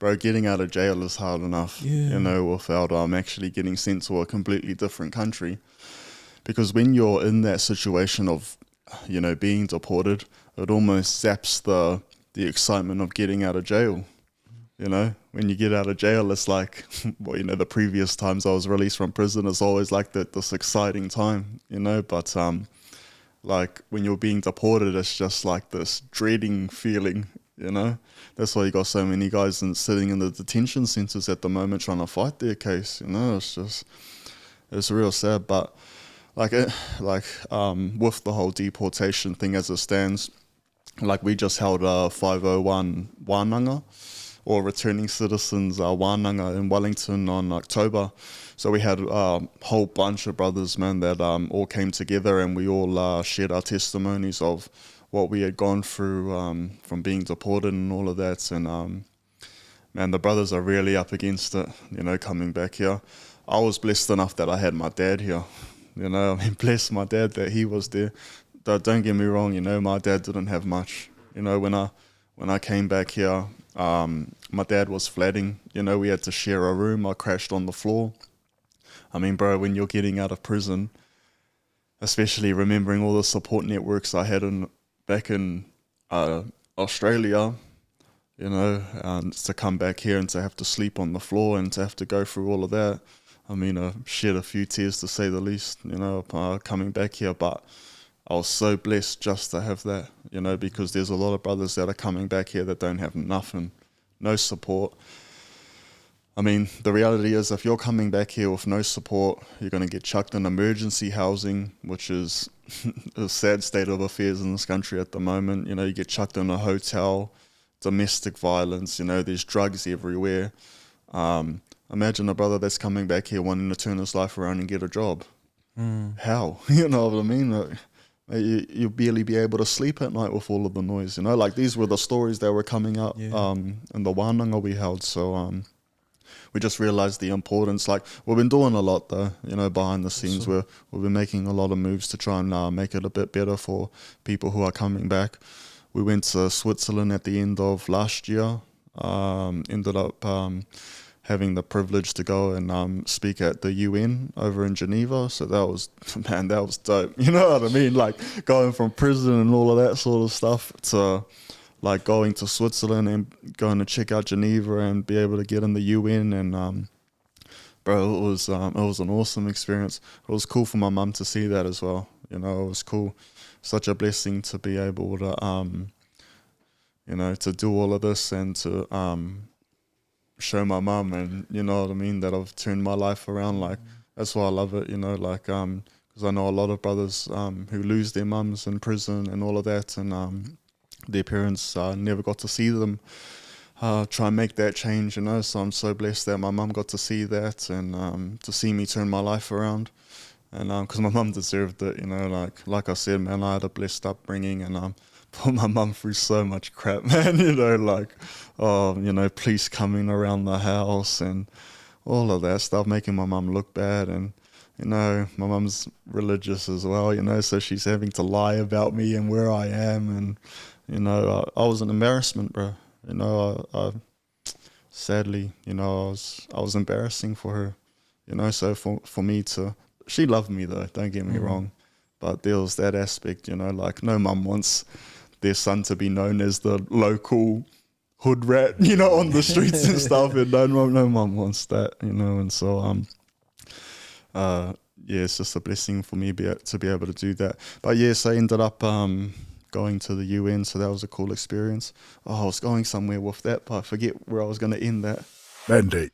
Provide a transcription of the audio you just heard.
bro, getting out of jail is hard enough, Yeah. without actually getting sent to a completely different country. Because when you're in that situation of, being deported, it almost zaps the excitement of getting out of jail. When you get out of jail, it's like, well, the previous times I was released from prison, it's always like this exciting time, but like when you're being deported, it's just like this dreading feeling, That's why you got so many guys sitting in the detention centers at the moment trying to fight their case, it's real sad. But with the whole deportation thing as it stands, like we just held a 501 wānanga, or returning citizens wānanga in Wellington on October. So we had a whole bunch of brothers, man, that all came together, and we all shared our testimonies of what we had gone through from being deported and all of that. And man, the brothers are really up against it, coming back here. I was blessed enough that I had my dad here. Bless my dad that he was there. Don't get me wrong, my dad didn't have much. When I came back here, my dad was flatting. We had to share a room. I crashed on the floor. I mean, bro, when you're getting out of prison, especially remembering all the support networks I had back in Australia, to come back here and to have to sleep on the floor and to have to go through all of that. I mean, I shed a few tears, to say the least, coming back here. But I was so blessed just to have that, because there's a lot of brothers that are coming back here that don't have nothing, no support. I mean, the reality is, if you're coming back here with no support, you're going to get chucked in emergency housing, which is a sad state of affairs in this country at the moment. You get chucked in a hotel, domestic violence, there's drugs everywhere. Imagine a brother that's coming back here wanting to turn his life around and get a job. How? You know what I mean? Like, you'll barely be able to sleep at night with all of the noise. Like these were the stories that were coming up in the wānanga we held. So we just realized the importance. Like, we've been doing a lot though, behind the scenes. We've been making a lot of moves to try and make it a bit better for people who are coming back. We went to Switzerland at the end of last year. Ended up having the privilege to go and speak at the UN over in Geneva. So that was, man, that was dope. You know what I mean? Like going from prison and all of that sort of stuff to like going to Switzerland and going to check out Geneva and be able to get in the UN. And bro, it was an awesome experience. It was cool for my mum to see that as well. It was cool. Such a blessing to be able to to do all of this and to show my mum, and that I've turned my life around. Like, that's why I love it, because I know a lot of brothers who lose their mums in prison and all of that, and their parents never got to see them try and make that change, so I'm so blessed that my mum got to see that and to see me turn my life around. And because my mum deserved it, like I said, man, I had a blessed upbringing, and put my mum through so much crap, man, police coming around the house and all of that stuff, making my mum look bad. And, my mum's religious as well, so she's having to lie about me and where I am. And, I was an embarrassment, bro. I sadly, I was embarrassing for her, so for me to, she loved me though, don't get me wrong. But there was that aspect, like no mum wants their son to be known as the local hood rat, on the streets and stuff. And no mum wants that, And so, it's just a blessing for me to be able to do that. But yes, I ended up going to the UN, so that was a cool experience. I was going somewhere with that, but I forget where I was going to end that. Mandate.